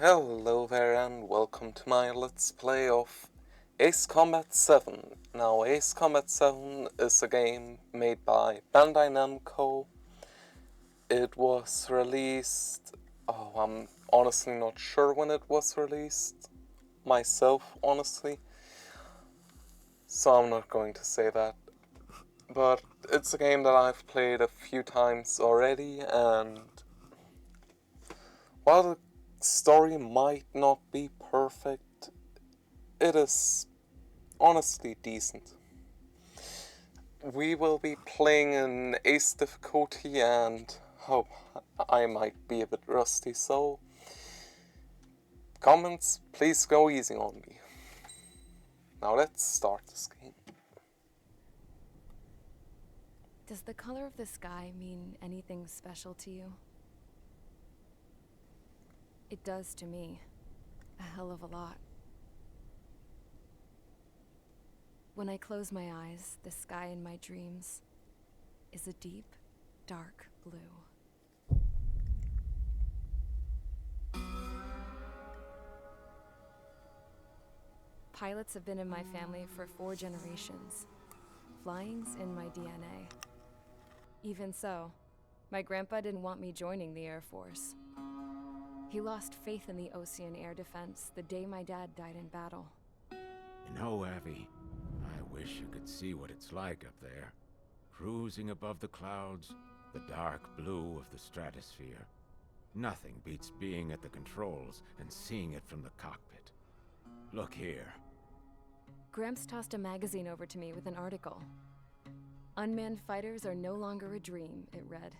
Hello there and welcome to my Let's Play of Ace Combat 7. Now, Ace Combat 7 is a game made by Bandai Namco. It was released... I'm honestly not sure when it was released myself, honestly. So I'm not going to say that. But it's a game that I've played a few times already, and while the story might not be perfect, it is honestly decent. We will be playing in Ace difficulty, and I might be a bit rusty, so comments, please go easy on me. Now let's start this game. Does the color of the sky mean anything special to you? It does to me. A hell of a lot. When I close my eyes, the sky in my dreams is a deep, dark blue. Pilots have been in my family for 4 generations. Flying's in my DNA. Even so, my grandpa didn't want me joining the Air Force. He lost faith in the Ocean Air Defense the day my dad died in battle. You know, Abby, I wish you could see what it's like up there. Cruising above the clouds, the dark blue of the stratosphere. Nothing beats being at the controls and seeing it from the cockpit. Look here. Gramps tossed a magazine over to me with an article. Unmanned fighters are no longer a dream, it read.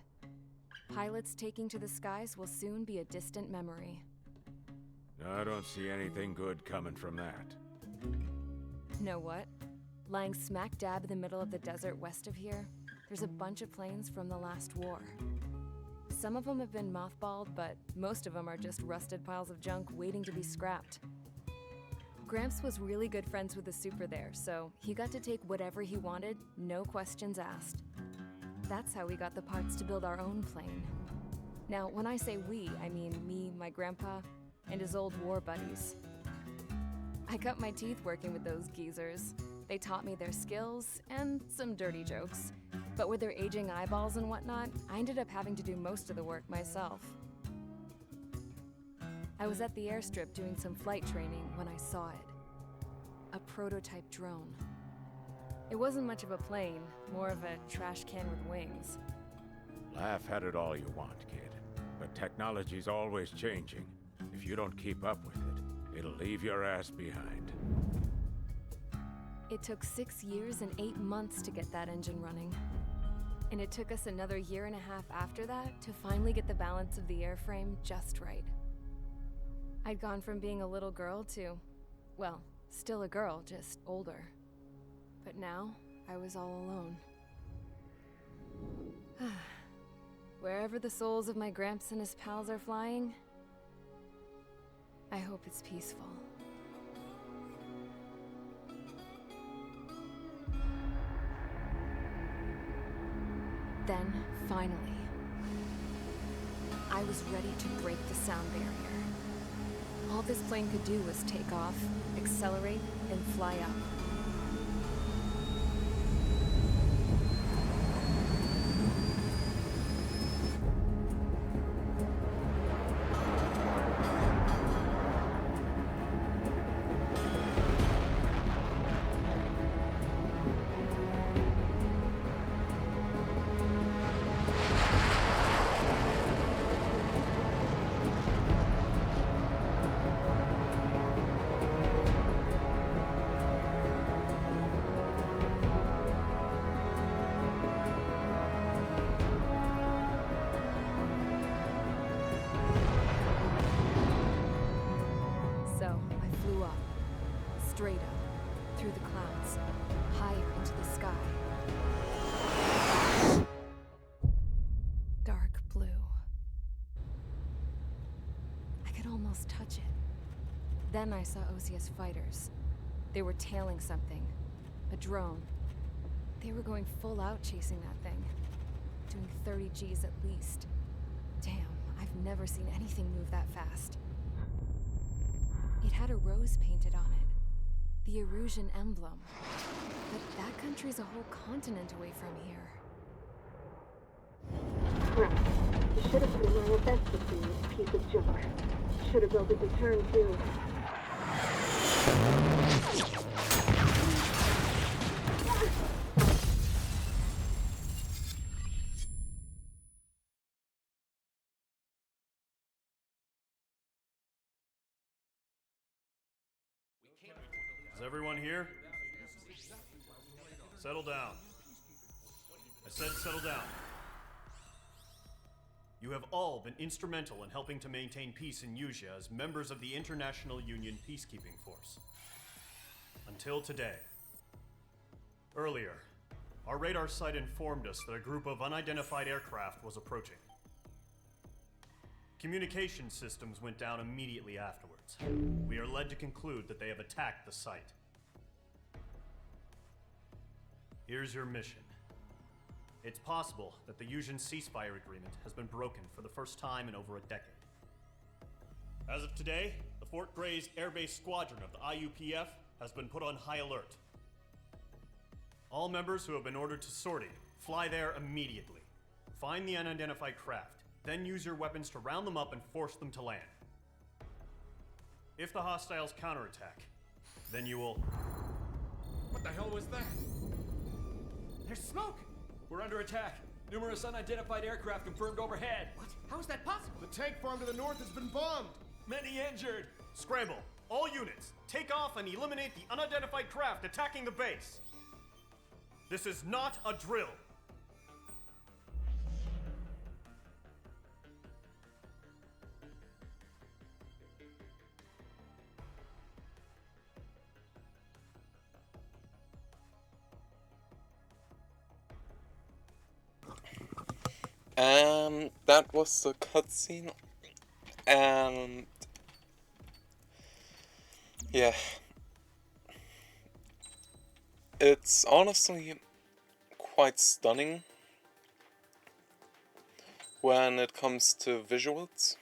Pilots taking to the skies will soon be a distant memory. I don't see anything good coming from that. Know what? Lying smack dab in the middle of the desert west of here, there's a bunch of planes from the last war. Some of them have been mothballed, but most of them are just rusted piles of junk waiting to be scrapped. Gramps was really good friends with the super there, so he got to take whatever he wanted, no questions asked. That's how we got the parts to build our own plane. Now, when I say we, I mean me, my grandpa, and his old war buddies. I cut my teeth working with those geezers. They taught me their skills, and some dirty jokes. But with their aging eyeballs and whatnot, I ended up having to do most of the work myself. I was at the airstrip doing some flight training when I saw it. A prototype drone. It wasn't much of a plane, more of a trash can with wings. Laugh at it all you want, kid. But technology's always changing. If you don't keep up with it, it'll leave your ass behind. It took 6 years and 8 months to get that engine running. And it took us another 1.5 years after that to finally get the balance of the airframe just right. I'd gone from being a little girl to, well, still a girl, just older. But now, I was all alone. Wherever the souls of my Gramps and his pals are flying, I hope it's peaceful. Then, finally, I was ready to break the sound barrier. All this plane could do was take off, accelerate, and fly up. Straight up, through the clouds, higher into the sky. Dark blue. I could almost touch it. Then I saw OCS fighters. They were tailing something. A drone. They were going full out chasing that thing. Doing 30 Gs at least. Damn, I've never seen anything move that fast. It had a rose painted on it. The Erusian emblem. But that country's a whole continent away from here. Crap. You should have put in my events with me, you piece of junk. Should have built a return too. Is everyone here? Settle down. I said settle down. You have all been instrumental in helping to maintain peace in Yuzia as members of the International Union Peacekeeping Force. Until today. Earlier, our radar site informed us that a group of unidentified aircraft was approaching. Communication systems went down immediately afterwards. We are led to conclude that they have attacked the site. Here's your mission. It's possible that the Yuuzhan ceasefire agreement has been broken for the first time in over a decade. As of today, the Fort Gray's Airbase Squadron of the IUPF has been put on high alert. All members who have been ordered to sortie, fly there immediately. Find the unidentified craft, then use your weapons to round them up and force them to land. If the hostiles counterattack, then you will... What the hell was that? There's smoke! We're under attack. Numerous unidentified aircraft confirmed overhead. What? How is that possible? The tank farm to the north has been bombed! Many injured! Scramble! All units, take off and eliminate the unidentified craft attacking the base! This is not a drill! That was the cutscene, and yeah, it's honestly quite stunning when it comes to visuals.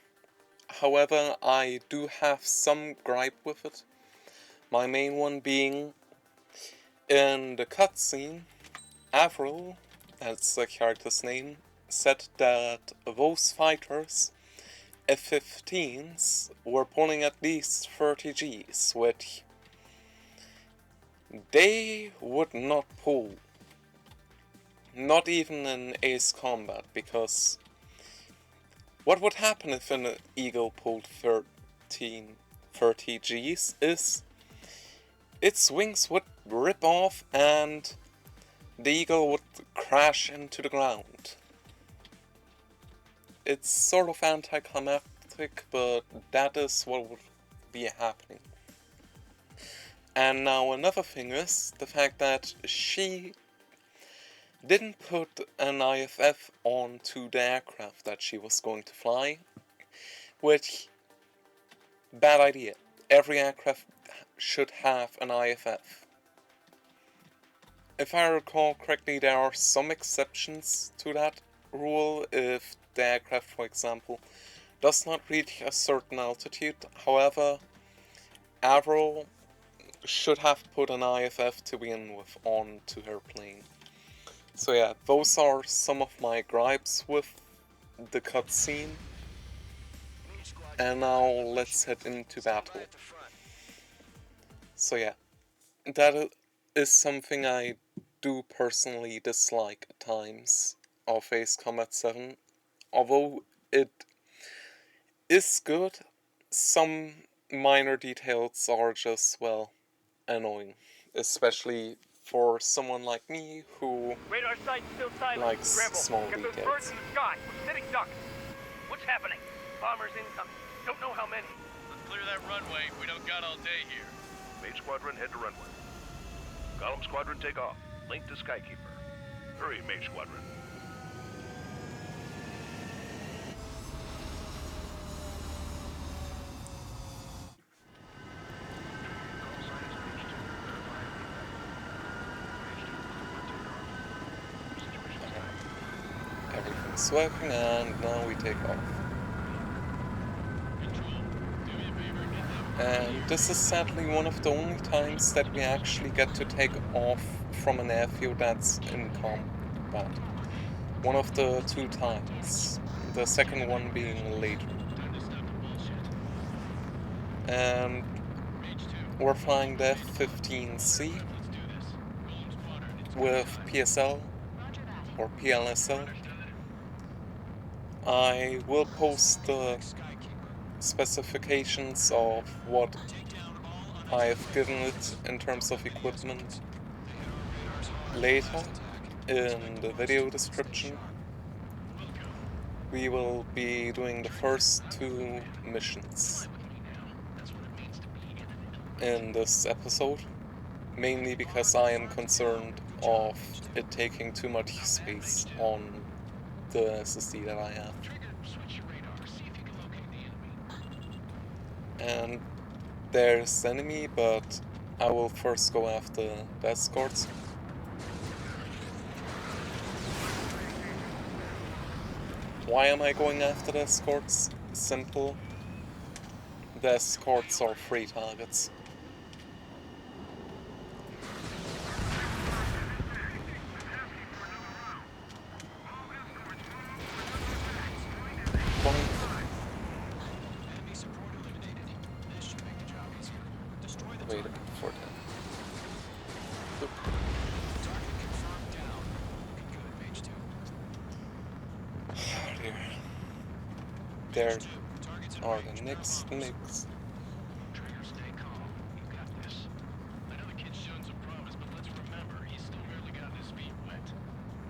However, I do have some gripe with it. My main one being, in the cutscene, Avril, that's the character's name, said that those fighters, F-15s, were pulling at least 30 Gs, which they would not pull. Not even in Ace Combat, because what would happen if an Eagle pulled 30 Gs is its wings would rip off and the Eagle would crash into the ground. It's sort of anticlimactic, but that is what would be happening. And now another thing is the fact that she didn't put an IFF onto the aircraft that she was going to fly, which, bad idea. Every aircraft should have an IFF. If I recall correctly, there are some exceptions to that rule if the aircraft, for example, does not reach a certain altitude. However, Avril should have put an IFF to begin with onto her plane. So yeah, those are some of my gripes with the cutscene. And now let's head into battle. So yeah, that is something I do personally dislike at times of Ace Combat 7. Although it is good, some minor details are just, well, annoying. Especially for someone like me who Radar site still silent. likes Scramble. small Get those details. birds in the sky. We're sitting ducks. What's happening? Bombers incoming. Don't know how many. Let's clear that runway. We don't got all day here. Mage Squadron, head to runway. Column Squadron, take off. Link to Skykeeper. Hurry, Mage Squadron. Everything's working, and now we take off. Control, do me a favor, get them And this is sadly one of the only times that we actually get to take off from an airfield that's in combat. One of the 2 times. The second one being later. And we're flying the F-15C with PSL or PLSL. I will post the specifications of what I have given it in terms of equipment later in the video description. We will be doing the first 2 missions in this episode, mainly because I am concerned of it taking too much space on the SSD that I have. And there's the enemy, but I will first go after the escorts. Why am I going after the escorts? Simple. The escorts are free targets. Wait for that. Oop. Oh dear. There are the next.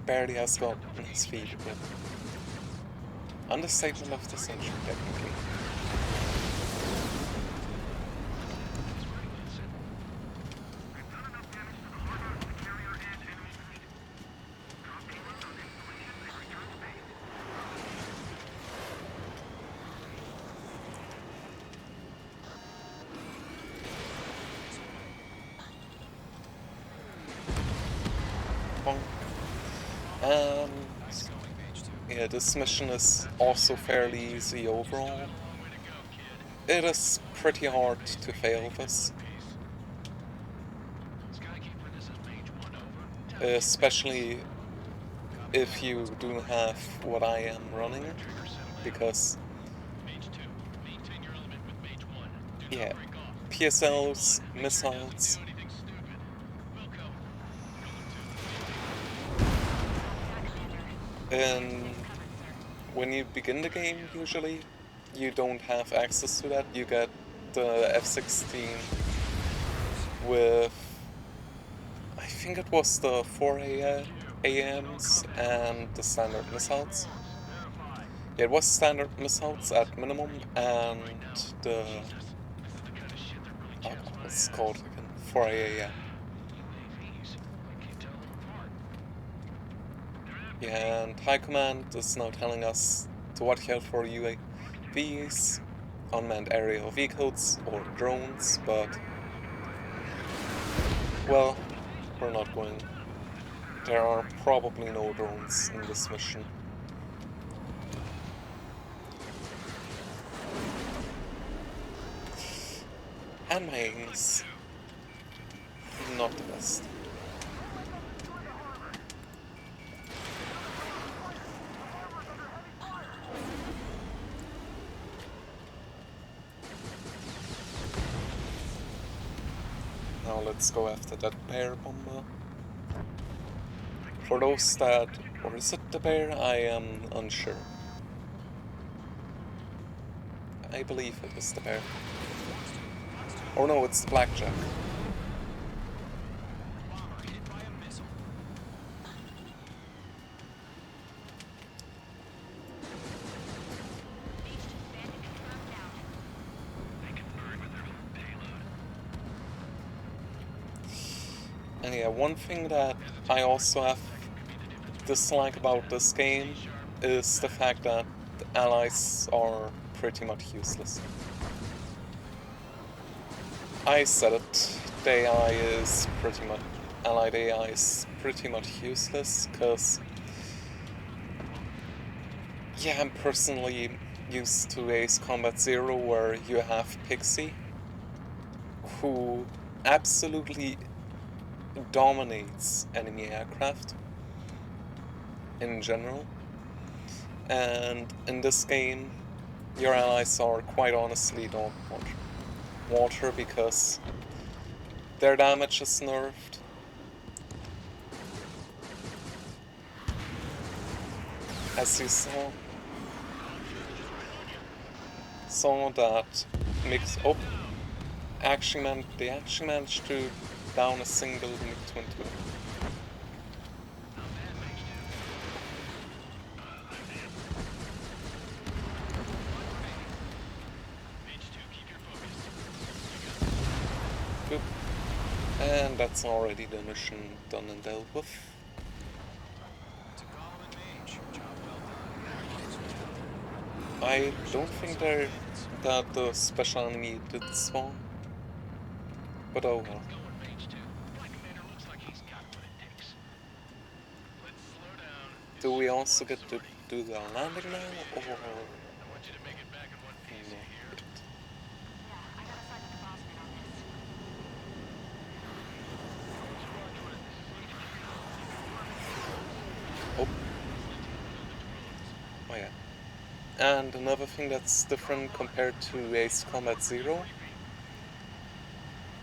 Barely has got his feet wet. Understatement of the century, technically. And yeah, this mission is also fairly easy overall. It is pretty hard to fail this. Especially if you do have what I am running, because yeah, PSLs, missiles, and when you begin the game, usually you don't have access to that. You get the F-16 with, I think it was the 4 AMs and the standard missiles. Yeah, it was standard missiles at minimum, and the, what's it called again? 4 AM. Yeah, and High Command is now telling us to watch out for UAVs, unmanned aerial vehicles, or drones, but, well, we're not going. There are probably no drones in this mission. And my aim is not the best. Now let's go after that bear bomber. For those that, or is it the bear? I am unsure. I believe it is the bear. Oh no, it's the blackjack. And yeah, one thing that I also have dislike about this game is the fact that the allies are pretty much useless. I said it, the AI is pretty much, allied AI is pretty much useless, because yeah, I'm personally used to Ace Combat Zero where you have Pixie, who absolutely dominates enemy aircraft in general. And in this game, your allies are quite honestly don't want water because their damage is nerfed. As you saw that mix. Oh, they actually managed to down a single MiG-21. Boop. And that's already the mission done and dealt with. I don't think that the special enemy did spawn, but oh well. Do we also get to do the landing now, or no? Oh. Oh yeah. And another thing that's different compared to Ace Combat Zero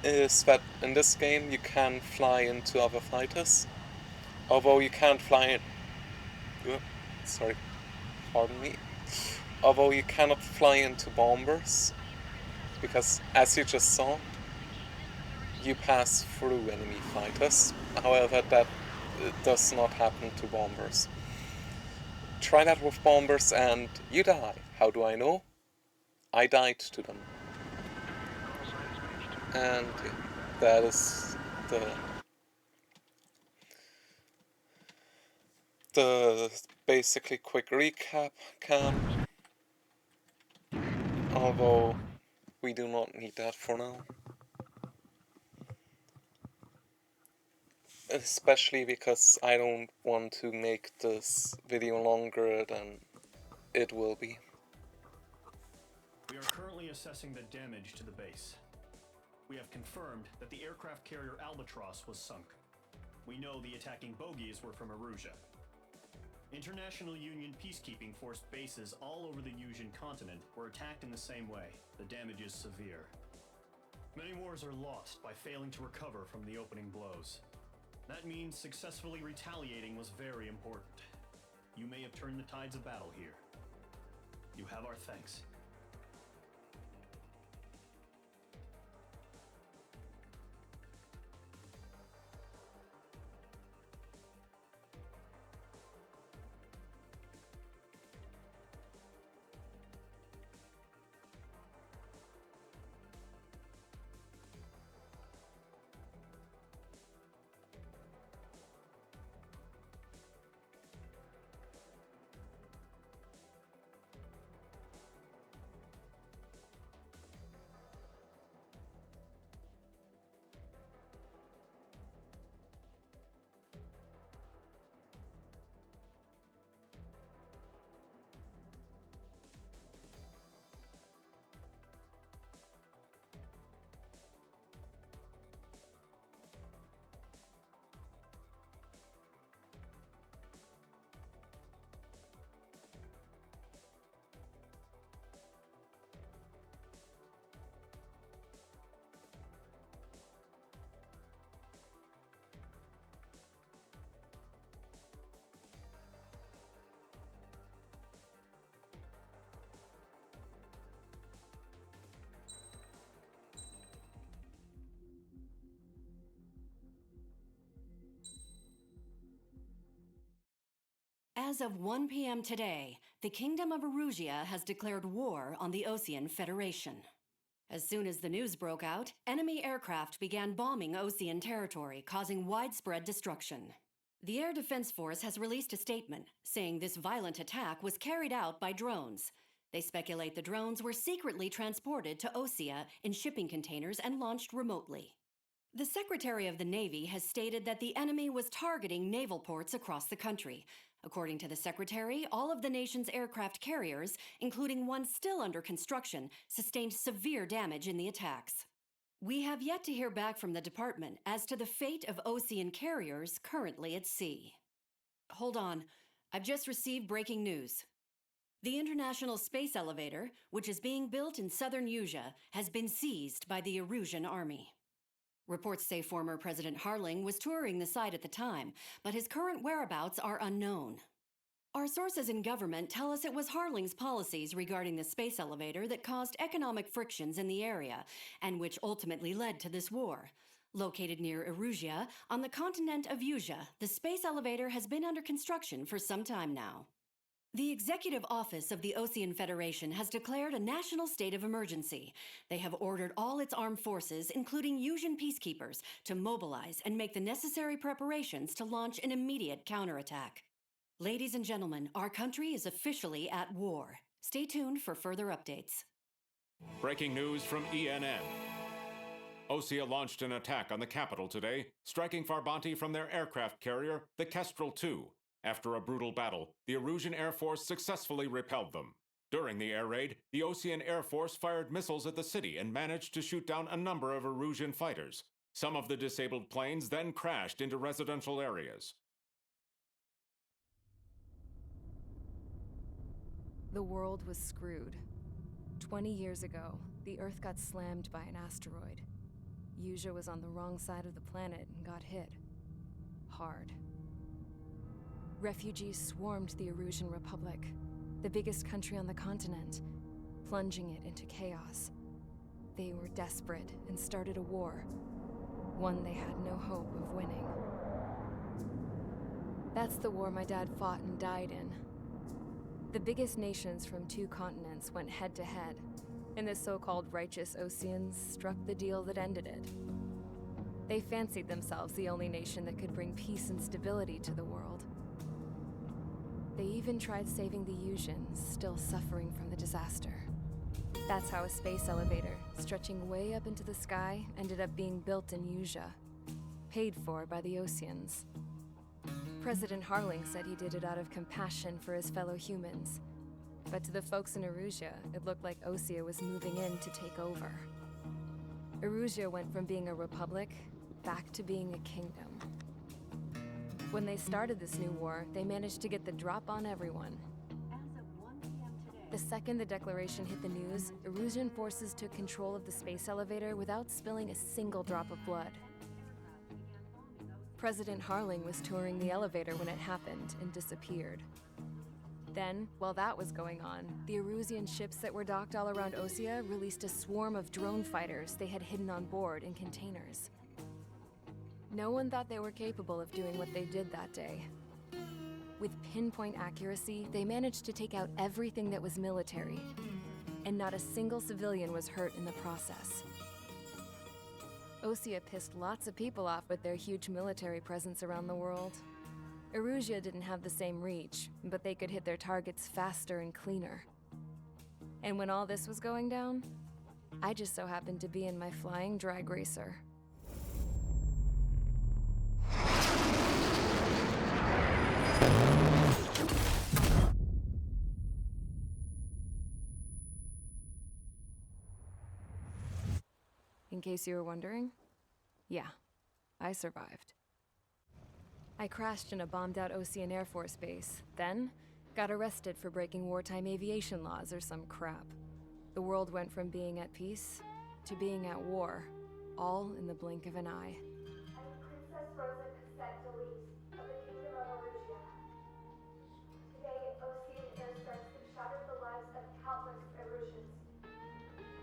is that in this game you can fly into other fighters, although you can't fly in. Sorry, pardon me. Although you cannot fly into bombers, because as you just saw, you pass through enemy fighters. However, that does not happen to bombers. Try that with bombers and you die. How do I know? I died to them. And that is the basically quick recap cam. Although we do not need that for now. Especially because I don't want to make this video longer than it will be. We are currently assessing the damage to the base. We have confirmed that the aircraft carrier Albatross was sunk. We know the attacking bogies were from Erusia. International Union peacekeeping force bases all over the Usian continent were attacked in the same way. The damage is severe. Many wars are lost by failing to recover from the opening blows. That means successfully retaliating was very important. You may have turned the tides of battle here. You have our thanks. As of 1 p.m. today, the Kingdom of Erusia has declared war on the Osean Federation. As soon as the news broke out, enemy aircraft began bombing Osean territory, causing widespread destruction. The Air Defense Force has released a statement saying this violent attack was carried out by drones. They speculate the drones were secretly transported to Osea in shipping containers and launched remotely. The Secretary of the Navy has stated that the enemy was targeting naval ports across the country. According to the Secretary, all of the nation's aircraft carriers, including one still under construction, sustained severe damage in the attacks. We have yet to hear back from the department as to the fate of Ocean carriers currently at sea. Hold on, I've just received breaking news. The International Space Elevator, which is being built in southern Usea, has been seized by the Erusian army. Reports say former President Harling was touring the site at the time, but his current whereabouts are unknown. Our sources in government tell us it was Harling's policies regarding the space elevator that caused economic frictions in the area, and which ultimately led to this war. Located near Erusea, on the continent of Usea, the space elevator has been under construction for some time now. The Executive Office of the Ocean Federation has declared a national state of emergency. They have ordered all its armed forces, including Usian peacekeepers, to mobilize and make the necessary preparations to launch an immediate counterattack. Ladies and gentlemen, our country is officially at war. Stay tuned for further updates. Breaking news from ENN. Osea launched an attack on the capital today, striking Farbanti from their aircraft carrier, the Kestrel II. After a brutal battle, the Erusian Air Force successfully repelled them. During the air raid, the Ocean Air Force fired missiles at the city and managed to shoot down a number of Erusian fighters. Some of the disabled planes then crashed into residential areas. The world was screwed. 20 years ago, the Earth got slammed by an asteroid. Usea was on the wrong side of the planet and got hit. Hard. Refugees swarmed the Erusian Republic, the biggest country on the continent, plunging it into chaos. They were desperate and started a war, one they had no hope of winning. That's the war my dad fought and died in. The biggest nations from 2 continents went head-to-head, and the so-called righteous Oceans struck the deal that ended it. They fancied themselves the only nation that could bring peace and stability to the world. They even tried saving the Usians, still suffering from the disaster. That's how a space elevator, stretching way up into the sky, ended up being built in Usea, paid for by the Oceans. President Harling said he did it out of compassion for his fellow humans. But to the folks in Erusea, it looked like Osea was moving in to take over. Erusea went from being a republic back to being a kingdom. When they started this new war, they managed to get the drop on everyone. The second the declaration hit the news, Erusian forces took control of the space elevator without spilling a single drop of blood. President Harling was touring the elevator when it happened and disappeared. Then, while that was going on, the Erusian ships that were docked all around Osea released a swarm of drone fighters they had hidden on board in containers. No one thought they were capable of doing what they did that day. With pinpoint accuracy, they managed to take out everything that was military, and not a single civilian was hurt in the process. Osea pissed lots of people off with their huge military presence around the world. Erusea didn't have the same reach, but they could hit their targets faster and cleaner. And when all this was going down, I just so happened to be in my flying drag racer. In case you were wondering, yeah, I survived. I crashed in a bombed-out Ocean Air Force base, then got arrested for breaking wartime aviation laws or some crap. The world went from being at peace to being at war, all in the blink of an eye. I am Princess Rosa Cassette Delise of the Kingdom of Erusea. Today, Ocean airstrikes have shattered the lives of countless Erusians.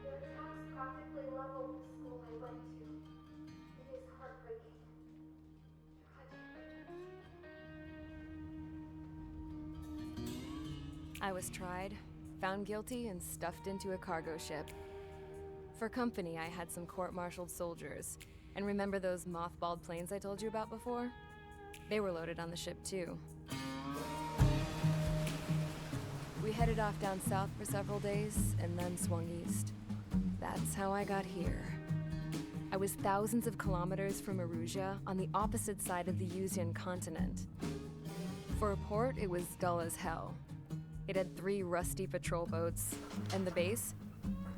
Their attacks practically leveled the school I went to. It is heartbreaking. I was tried, found guilty, and stuffed into a cargo ship. For company, I had some court-martialed soldiers. And remember those mothballed planes I told you about before? They were loaded on the ship too. We headed off down south for several days, and then swung east. That's how I got here. I was thousands of kilometers from Erusea, on the opposite side of the Usian continent. For a port, it was dull as hell. It had 3 rusty patrol boats, and the base?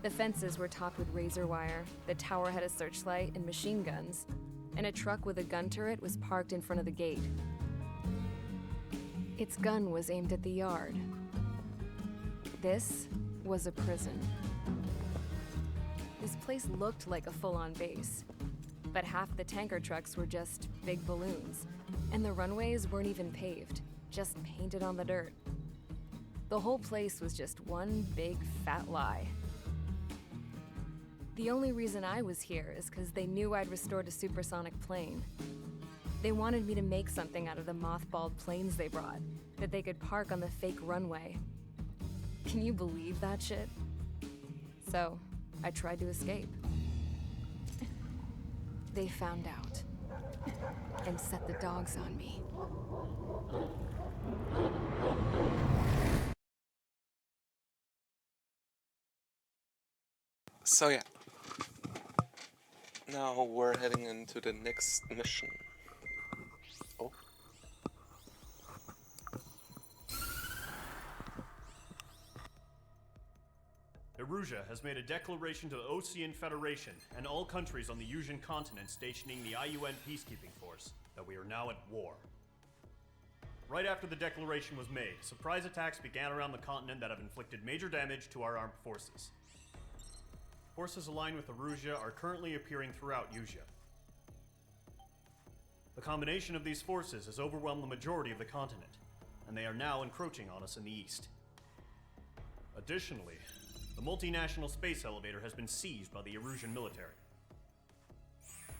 The fences were topped with razor wire, the tower had a searchlight and machine guns, and a truck with a gun turret was parked in front of the gate. Its gun was aimed at the yard. This was a prison. This place looked like a full-on base, but half the tanker trucks were just big balloons, and the runways weren't even paved, just painted on the dirt. The whole place was just one big fat lie. The only reason I was here is because they knew I'd restored a supersonic plane. They wanted me to make something out of the mothballed planes they brought, that they could park on the fake runway. Can you believe that shit? So, I tried to escape. They found out, and set the dogs on me. So yeah. Now we're heading into the next mission. Oh. Erusia has made a declaration to the Ocean Federation and all countries on the Usian continent stationing the IUN peacekeeping force that we are now at war. Right after the declaration was made, surprise attacks began around the continent that have inflicted major damage to our armed forces. Forces aligned with Erusia are currently appearing throughout Usia. The combination of these forces has overwhelmed the majority of the continent, and they are now encroaching on us in the east. Additionally, the multinational space elevator has been seized by the Erusian military.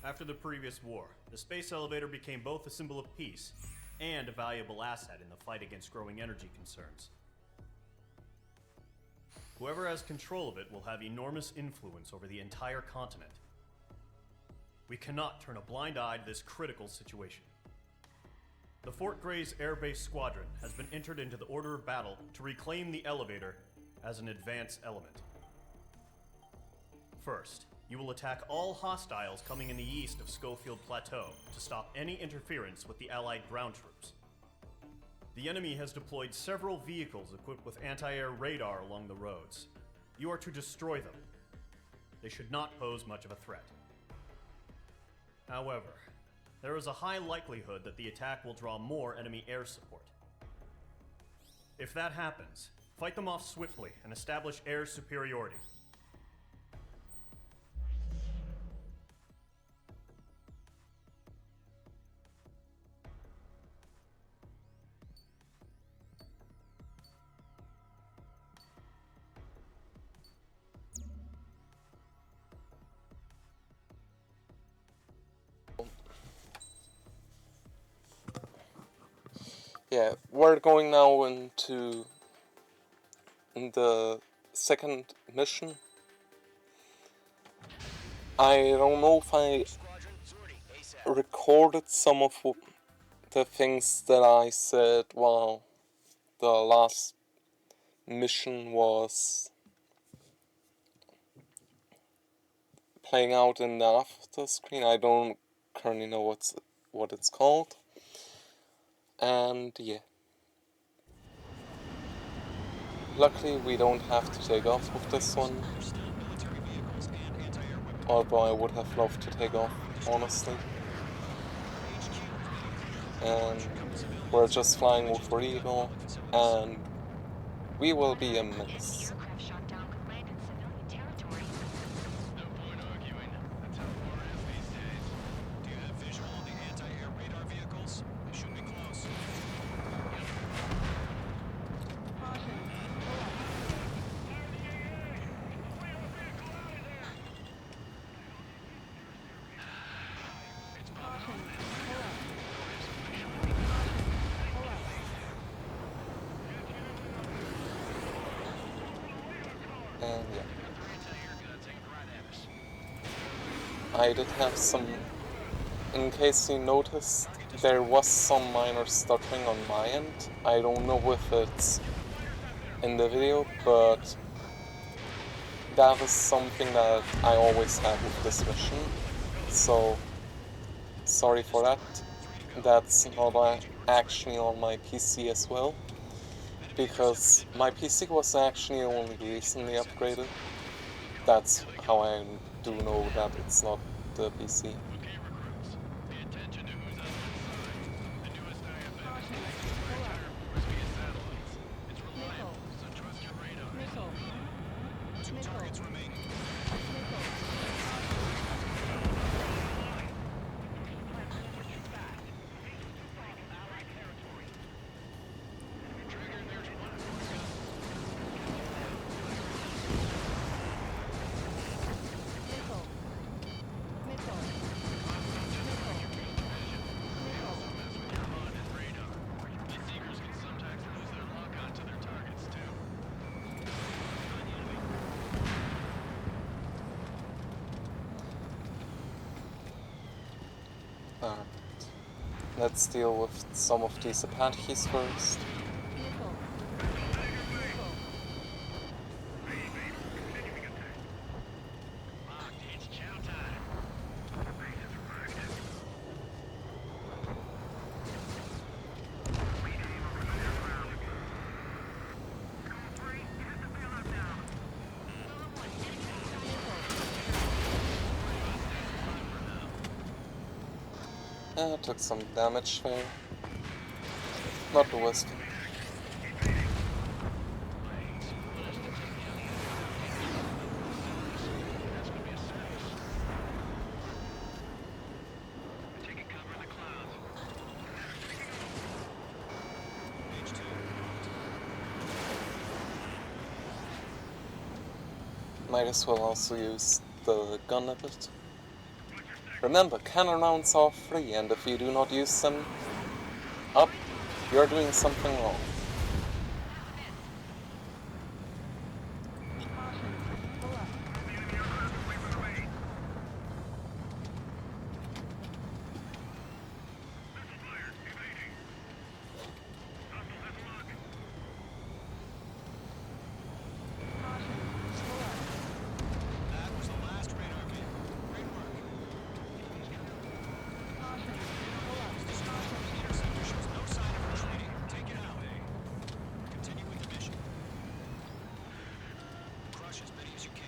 After the previous war, the space elevator became both a symbol of peace and a valuable asset in the fight against growing energy concerns. Whoever has control of it will have enormous influence over the entire continent. We cannot turn a blind eye to this critical situation. The Fort Gray's Air Base Squadron has been entered into the order of battle to reclaim the elevator as an advance element. First, you will attack all hostiles coming in the east of Schofield Plateau to stop any interference with the Allied ground troops. The enemy has deployed several vehicles equipped with anti-air radar along the roads. You are to destroy them. They should not pose much of a threat. However, there is a high likelihood that the attack will draw more enemy air support. If that happens, fight them off swiftly and establish air superiority. Yeah, we're going now into the second mission. I don't know if I recorded some of the things that I said while the last mission was playing out in the after screen. I don't currently know what it's called. And yeah. Luckily we don't have to take off with this one. Although I would have loved to take off, honestly. And we're just flying with Regal, and we will be a mess. And yeah. I did have some, in case you noticed, there was some minor stuttering on my end. I don't know if it's in the video, but that is something that I always have with this mission. So, sorry for that. That's not actually on my PC as well, because my PC was actually only recently upgraded, That's how I do know that it's not the PC. Okay, recruits. Pay attention to who's on this side. The newest IFF is connected to our entire force via satellites. It's reliable, so trust your radars. 2 targets remaining. Trigger, there's one for you. The Seekers can sometimes lose their lock onto their targets, too. Alright. Let's deal with some of these Apaches first. Locked, it's chow time. Took some damage there. Not the worst. Taking cover in the clouds. Might as well also use the gun a bit. Remember, cannon rounds are free, and if you do not use them up, you're doing something wrong. That was the last radar vehicle. Great work. Interceptor shows no sign of retreating. Take it out. Continue with the mission. Crush as many as you can.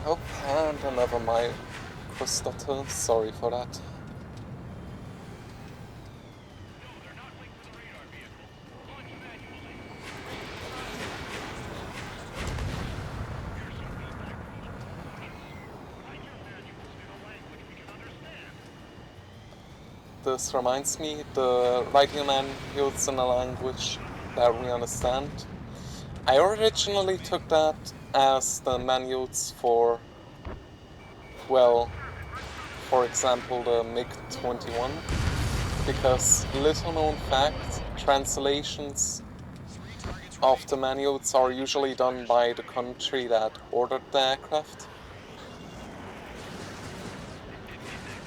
Oh, and another microstutter. Sorry for that. This reminds me, the writing manuals in a language that we understand. I originally took that as the manuals for, well, for example, the MiG-21, because little known fact, translations of the manuals are usually done by the country that ordered the aircraft.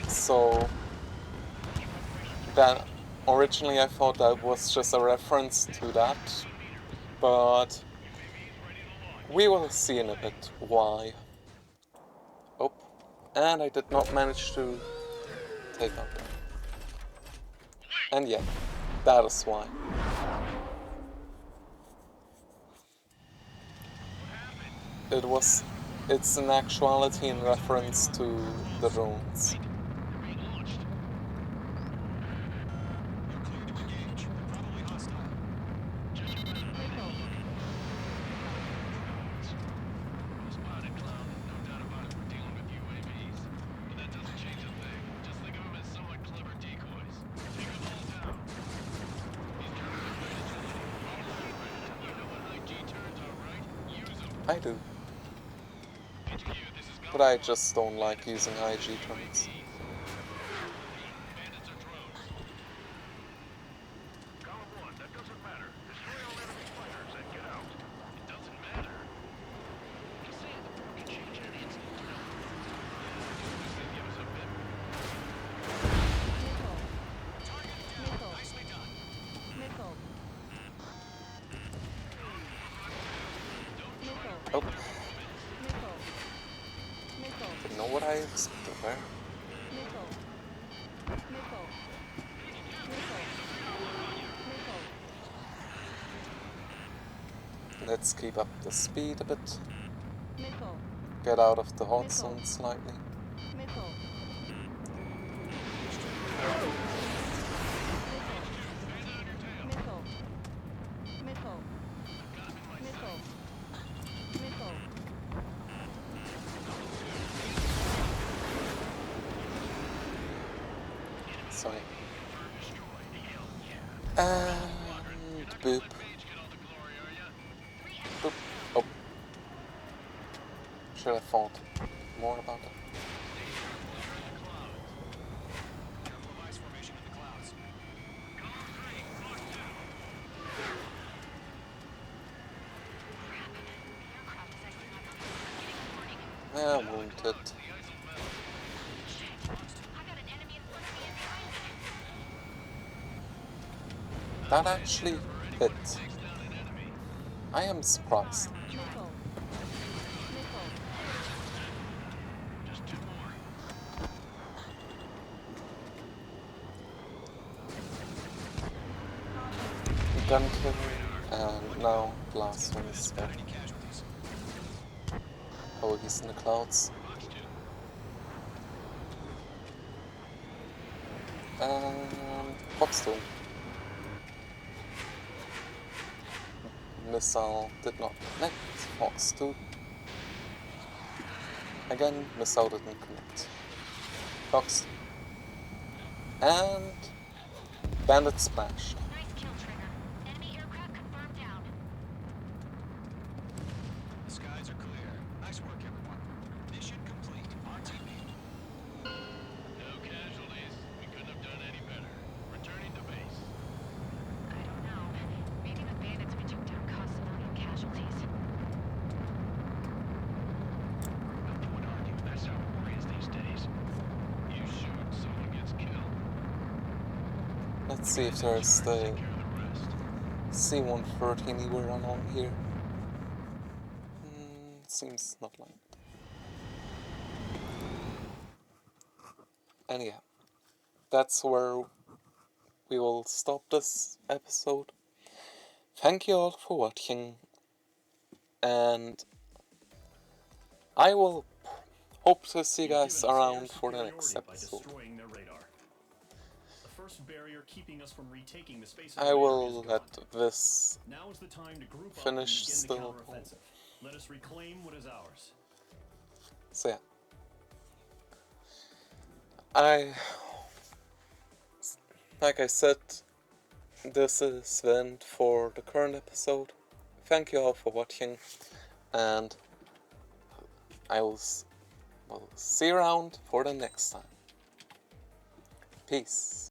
So that originally I thought that was just a reference to that, but we will see in a bit why. Oh, and I did not manage to take out that. And yeah, that is why. It's in actuality in reference to the drones. You're clear to engage. Probably hostile. Spotted, Cloud. No doubt about it, we're dealing with UAVs. But that doesn't change a thing. Just think of them as somewhat clever decoys. Take them all down. These turrets are great agility. You know what high G turns are, right? Use them. I do, HQ, this is but I just don't like using IG turns. Bandits are drones. Column 1, that doesn't matter. Destroy all enemy fighters and get out. It doesn't matter. Just saying the war can change in an instant, you know? Just give us a bit. Nicely done. Oh. Didn't know what I expected there. Let's keep up the speed a bit. Missile. Get out of the hot Missile. zone slightly. Missile. Missile. Missile. Missile. Missile. Sorry. And boop. Boop. Oh. Should have thought more about that. Wounded. That actually hit. I am surprised. Missile. Missile. Gun kill, and now last one is dead. Oh, he's in the clouds. And Foxstone. Missile did not connect. Fox 2. Again, missile didn't connect. Fox. And Bandit splashed. Nice kill, Trigger. Enemy aircraft confirmed down. The skies are clear. Nice work, everyone. Mission complete. RTB. No casualties. We couldn't have done any better. Returning to base. I don't know. Maybe the bandits we took down caused civilian casualties. No point arguing. That's how war is these days. You shoot, someone gets killed. Let's see if there's the Take care of the rest. C-130 anywhere along here. Seems not like it. Anyhow, that's where we will stop this episode. Thank you all for watching, and I will hope to see you guys around for the next episode. I will let this finish still. Let us reclaim what is ours. So yeah, like I said, this is the end for the current episode. Thank you all for watching, and I will see you around for the next time. Peace.